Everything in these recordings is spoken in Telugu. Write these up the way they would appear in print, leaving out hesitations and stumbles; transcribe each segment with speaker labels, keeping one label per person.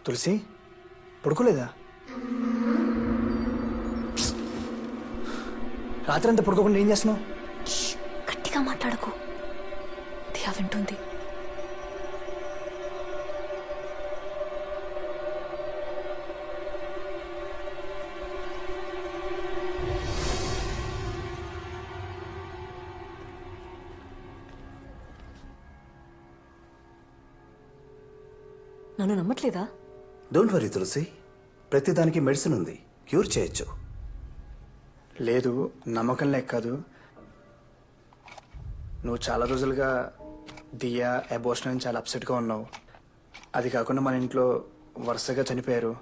Speaker 1: తులసి పడుకోలేదా? రాత్రి అంతా పడుకోకుండా ఏం చేస్తున్నావు?
Speaker 2: గట్టిగా మాట్లాడకు, దియా వింటుంది. నన్ను నమ్మట్లేదా?
Speaker 3: డోంట్ వరీ తులసి, ప్రతిదానికి మెడిసిన్ ఉంది, క్యూర్ చేయొచ్చు.
Speaker 1: లేదు, నమ్మకం లేక కాదు. నువ్వు చాలా రోజులుగా దియా అబోషన్ అని చాలా అప్సెట్గా ఉన్నావు. అది కాకుండా మన ఇంట్లో వరుసగా చనిపోయారు.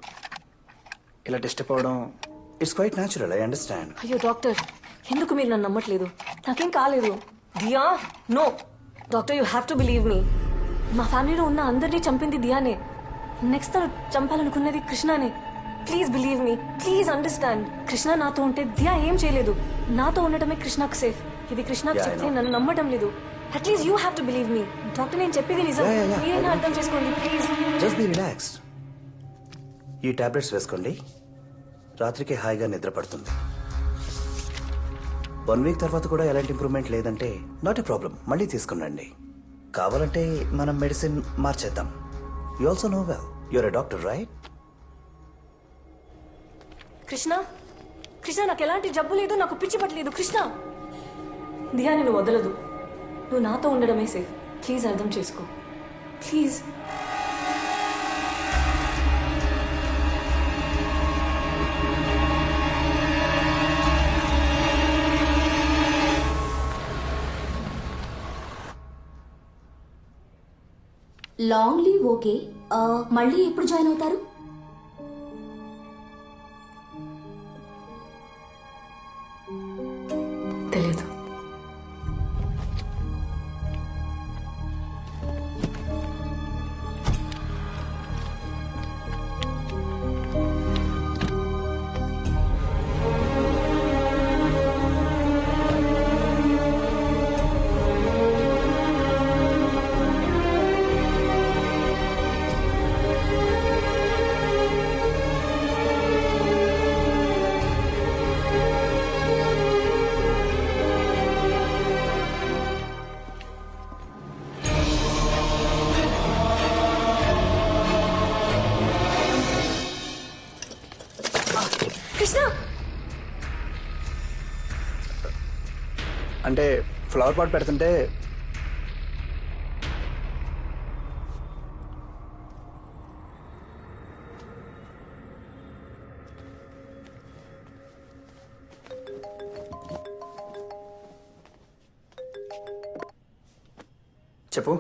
Speaker 1: ఇలా డిస్టర్బ్ అవడం
Speaker 3: it's quite natural, I understand.
Speaker 2: అయ్యో డాక్టర్, ఎందుకు మీరు నన్ను నమ్మట్లేదు? నాకేం కాలేదు. Diya, no doctor, you have to believe me. మా ఫ్యామిలీలో ఉన్న అందరినీ చంపింది దియానే. నెక్స్ట్ తను చంపాలనుకున్నది కృష్ణనే. Please believe me, please understand. Krishna నాతో ఉంటే దియా ఏం చేయలేదు. నాతో ఉండటమే కృష్ణకు సేఫ్. ఇది కృష్ణకు
Speaker 3: Yeah, I
Speaker 2: చెప్తే
Speaker 3: know.
Speaker 2: నన్ను నమ్మటం లేదు. Atleast you have to believe me. Doctor, నేను చెప్పేది నిజం.
Speaker 3: Yeah.
Speaker 2: మీరైనా అర్థం చేసుకోండి ప్లీజ్.
Speaker 3: Just be relaxed. ఈ టాబ్లెట్స్ వేసుకోండి, రాత్రికి హాయిగా నిద్ర పడుతుంది. 1 వీక్ తర్వాత కూడా ఎలాంటి ఇంప్రూవ్మెంట్ లేదంటే నాట్ ఎ ప్రాబ్లం, మళ్ళీ తీసుకునండి. కావాలంటే మనం మెడిసిన్ మార్చేద్దాం. You also know well, you're a doctor right?
Speaker 2: Krishna, Krishna, నాకు ఎలాంటి జబ్బు లేదు, నాకు పిచ్చి పట్టలేదు. కృష్ణ, దియా నేను వదలదు. నువ్వు నాతో ఉండడమే సేఫ్. ప్లీజ్ అర్థం చేసుకో, ప్లీజ్.
Speaker 4: లాంగ్ లీవ్ ఓకే, మళ్ళీ ఎప్పుడు జాయిన్ అవుతారు?
Speaker 2: తెలీదు. కృష్ణ,
Speaker 1: అంటే ఫ్లవర్ పాట్ పెడుతుంటే చెప్పు.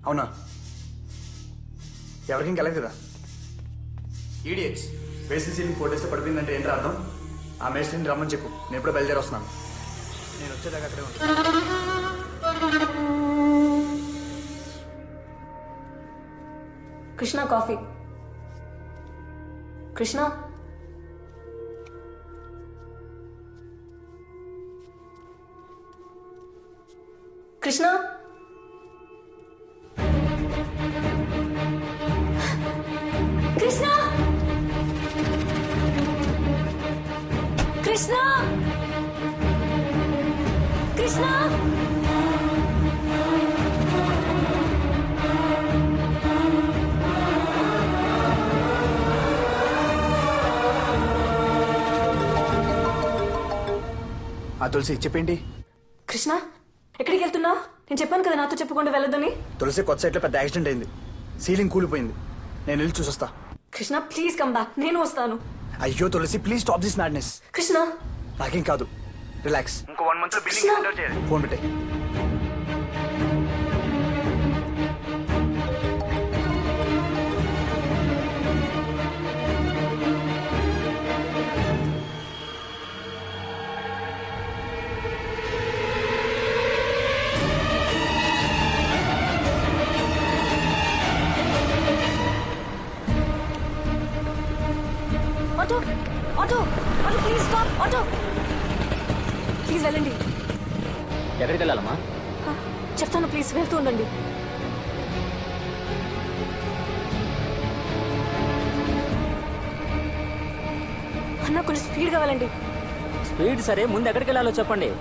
Speaker 1: అవునా? ఎవరికి ఇంకెళ్ళదు కదా. ఈడియట్స్, వేసిన సీలింగ్ 4 days పడిపోయిందంటే ఏంటి అర్థం? ఆ మేస్త్రిని రమ్మని చెప్పు, నేను ఎప్పుడో బయలుదేరి వస్తున్నాను. నేను వచ్చేదాకా అక్కడే ఉంటాను.
Speaker 2: కృష్ణ కాఫీ. కృష్ణ, కృష్ణ, కృష్ణ, కృష్ణ, కృష్ణ.
Speaker 1: ఆ తులసి చెప్పేంటి?
Speaker 2: కృష్ణ, ఎక్కడికి వెళ్తున్నావు? నేను చెప్పాను కదా నాతో చెప్పకుండా వెళ్ళొద్దని.
Speaker 1: తులసి కొత్త సైట్లో పెద్ద యాక్సిడెంట్ అయింది, సీలింగ్ కూలిపోయింది. నేను వెళ్ళి చూసొస్తా.
Speaker 2: కృష్ణ ప్లీజ్ కమ్ బ్యాక్, నేను వస్తాను.
Speaker 1: అయ్యో Tulasi please stop this madness.
Speaker 2: Krishna,
Speaker 1: నాకేం కాదు, రిలాక్స్. ఇంకో 1 month బిల్డింగ్ హ్యాండ్ ఓవర్ చేయాలి. ఫోన్ పెట్టే.
Speaker 2: Auto, auto auto please stop auto please వెళ్ళండి.
Speaker 5: ఎక్కడికి వెళ్ళాలమ్మా?
Speaker 2: చెప్తాను ప్లీజ్ వెళ్తూ ఉండండి. అన్న కొంచెం స్పీడ్గా వెళ్ళండి.
Speaker 5: స్పీడ్ సరే, ముందు ఎక్కడికి వెళ్ళాలో చెప్పండి.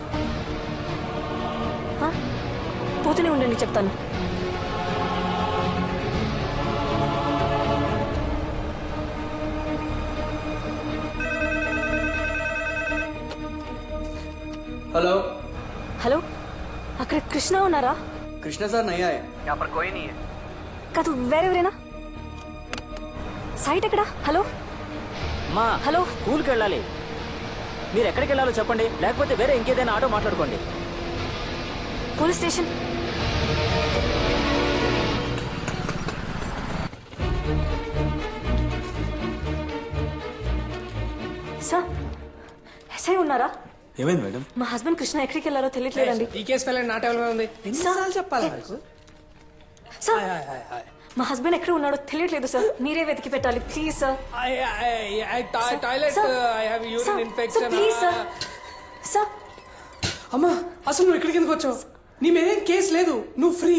Speaker 2: పోతూనే ఉండండి చెప్తాను.
Speaker 1: हेलो
Speaker 2: హలో అక్కడ కృష్ణ ఉన్నారా?
Speaker 1: कृष्णा सर नहीं आए यहाँ पर कोई नहीं है.
Speaker 2: కాదు వేరెవరేనా? సైట్ ఎక్కడా? హలో
Speaker 5: మా
Speaker 2: హలో
Speaker 5: స్కూల్కి వెళ్ళాలి. మీరు ఎక్కడికి వెళ్ళాలో చెప్పండి, లేకపోతే వేరే ఇంకేదైనా ఆటో మాట్లాడుకోండి.
Speaker 2: Police station. సార్ ఎస్ఐ ఉన్నారా?
Speaker 6: ఏమైంది మేడం?
Speaker 2: మా హస్బెండ్ కృష్ణ ఎక్కడికి వెళ్ళారో తెలియట్లేదండి.
Speaker 7: ఈ కేసు ఫైల్ నా టేబుల్ మీద ఉంది. ఎన్నిసార్లు చెప్పాలి నాకు?
Speaker 2: సార్ మా హస్బెండ్ ఎక్కడ ఉన్నాడో తెలియట్లేదు సార్, మీరే వెతికి పెట్టాలి please sir.
Speaker 7: Toilet I have urine infection.
Speaker 2: Please sir. Sir
Speaker 7: అమ్మా అసలు నువ్వు ఇక్కడికి ఎందుకు వచ్చావు? నీ మీదేం కేసు లేదు, నువ్వు ఫ్రీ.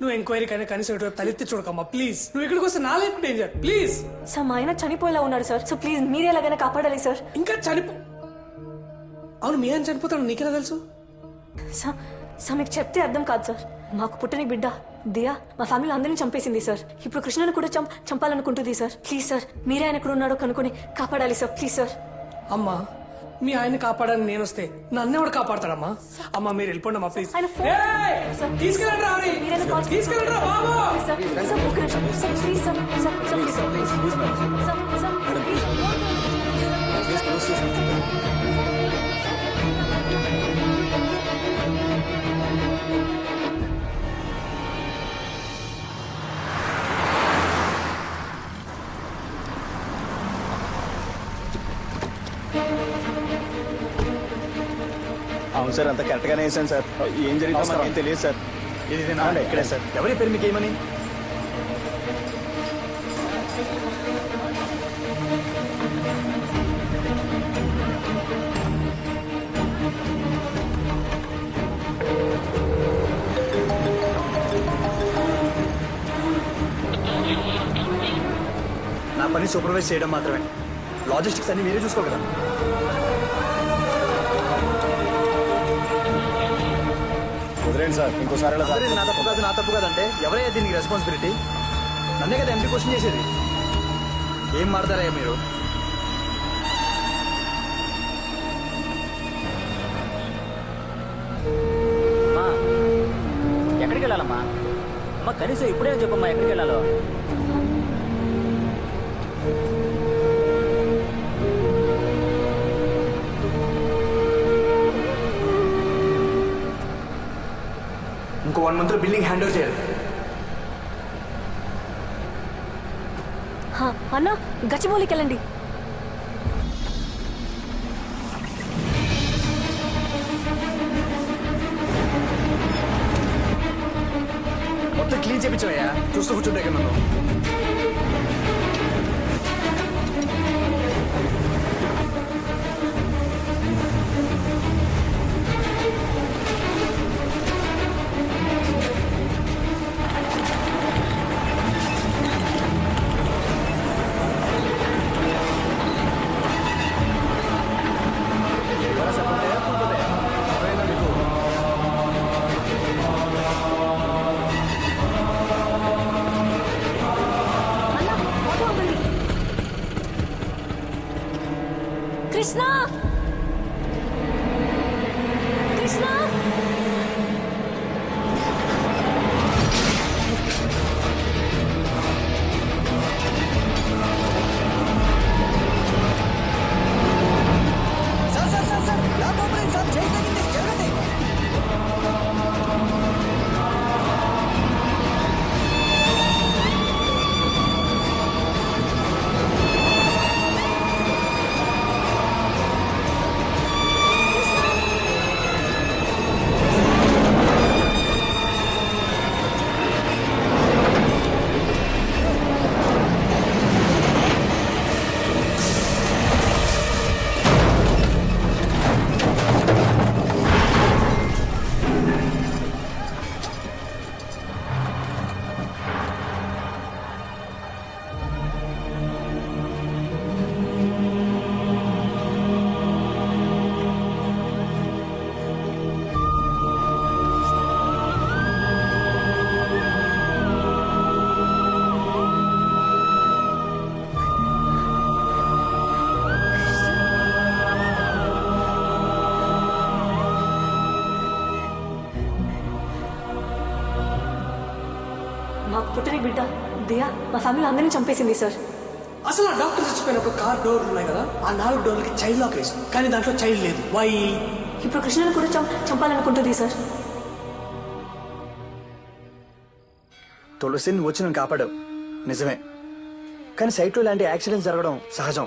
Speaker 7: నువ్వు ఎంక్వైరీ కానీ కనీసం ఇటు తలెత్తి చూడకమ్మా ప్లీజ్. నువ్వు ఇక్కడికి వస్తే నా లైఫ్ డేంజర్ ప్లీజ్.
Speaker 2: సార్ మా ఆయన చనిపోయేలా ఉన్నాడు సార్, సో ప్లీజ్ మీరే ఎలాగైనా కాపాడాలి సార్.
Speaker 7: ఇంకా అవును మీ ఆయన చనిపోతాడు నీకెలా తెలుసు?
Speaker 2: సార్ సార్ మీకు చెప్తే అర్థం కాదు సార్, మాకు పుట్టని బిడ్డ దియా మా ఫ్యామిలీ అందరినీ చంపేసింది సార్. ఇప్పుడు కృష్ణను కూడా చంపాలనుకుంటుంది సార్. ప్లీజ్ సార్ మీరే ఆయన ఎక్కడ ఉన్నాడో కనుక్కొని కాపాడాలి సార్ ప్లీజ్ సార్.
Speaker 7: అమ్మా మీ ఆయన కాపాడని నేను వస్తే నన్ను ఎవడు కాపాడతాడమ్మా? అమ్మా మీరు వెళ్ళిపోండి అమ్మా ప్లీజ్.
Speaker 2: ఆయన ఫోన్ సార్
Speaker 7: తీసుకెళ్ళండి
Speaker 2: మీరైనా కాల్ చేయండి.
Speaker 7: తీసుకెళ్ళండి బాబు.
Speaker 2: సార్ సార్ ఒక్క నిమిషం sir please sir sir sir please sir sir sir please.
Speaker 6: అవును సార్, అంత కరెక్ట్గానే వేసాను సార్. ఏం జరిగిందో మనకేం తెలియదు సార్.
Speaker 1: ఇది నా
Speaker 6: ఇక్కడే సార్.
Speaker 1: ఎవరి పేరు మీకు ఏమని? నా పని సూపర్వైజ్ చేయడం మాత్రమే, లాజిస్టిక్స్ అన్ని మీరే చూసుకోగలరా?
Speaker 6: వదిలేండి సార్, ఇంకోసారి ఇలా
Speaker 1: అదే నా తప్పు కాదు నా తప్పు కాదంటే ఎవరైనా దీనికి రెస్పాన్సిబిలిటీ? నన్నే కదా ఎంపీ క్వశ్చన్ చేసేది. ఏం మాడతారయ్యా మీరు?
Speaker 5: అమ్మా ఎక్కడికి వెళ్ళాలమ్మా? అమ్మ కనీసం ఇప్పుడే చెప్పమ్మా ఎక్కడికి వెళ్ళాలో.
Speaker 1: ఇంకో 1 month బిల్డింగ్ హ్యాండ్ ఓవర్ చేయాలి.
Speaker 2: అన్న గచ్చిబౌలికి వెళ్ళండి.
Speaker 1: మొత్తం క్లీన్ చేయించావయ్యా, చూస్తూ కూర్చుంటే నన్ను.
Speaker 2: కృష్ణ కృష్ణ దియా మా ఫ్యామిలీలో అందరినీ చంపేసింది సార్.
Speaker 7: అసలు ఆ డాక్టర్ చచ్చిపోయినప్పుడు కార్ డోర్లు ఉన్నాయి కదా, ఆ 4 డోర్లకి చైల్డ్ లాక్ వేసాం, కానీ దాంట్లో చైల్డ్ లేదు. వై?
Speaker 2: ఇప్పుడు కృష్ణను కూడా చంపాలనుకుంటుంది సార్.
Speaker 1: తులసి నువ్వు వచ్చి నన్ను కాపాడావు నిజమే, కానీ సైట్లో ఇలాంటి యాక్సిడెంట్స్ జరగడం సహజం.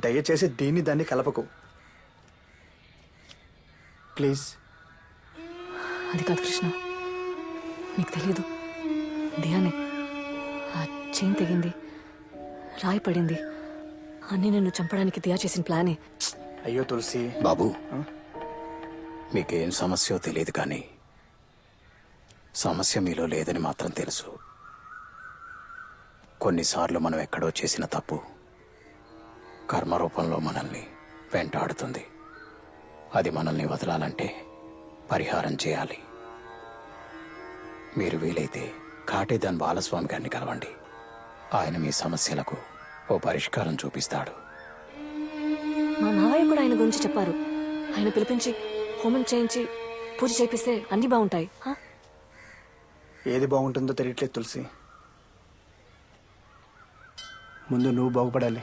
Speaker 1: దయచేసి దీన్ని దాన్ని కలపకు ప్లీజ్.
Speaker 2: అది కాదు కృష్ణ, నీకు తెలీదు, దియానే ఆ చైన్ తెగింది, రాయి పడింది, అన్నీ నన్ను చంపడానికి దియా చేసిన ప్లానే.
Speaker 1: అయ్యో తులసి.
Speaker 8: బాబు మీకేం సమస్యో తెలియదు కానీ సమస్య మీలో లేదని మాత్రం తెలుసు. కొన్నిసార్లు మనం ఎక్కడో చేసిన తప్పు కర్మరూపంలో మనల్ని వెంటాడుతుంది. అది మనల్ని వదలాలంటే పరిహారం చేయాలి. మీరు వీలైతే కాటేదాన్ బాలస్వామి గారిని కలవండి. ఆయన మీ సమస్యలకు ఓ పరిష్కారం చూపిస్తాడు.
Speaker 2: మా మావయ్య కూడా ఆయన గురించి చెప్పారు. ఆయన పిలిపించి హోమం చేయించి పూజ చేపిస్తే అన్నీ బాగుంటాయి.
Speaker 1: ఏది బాగుంటుందో తెలియట్లేదు తులసి. ముందు నువ్వు బాగుపడాలి.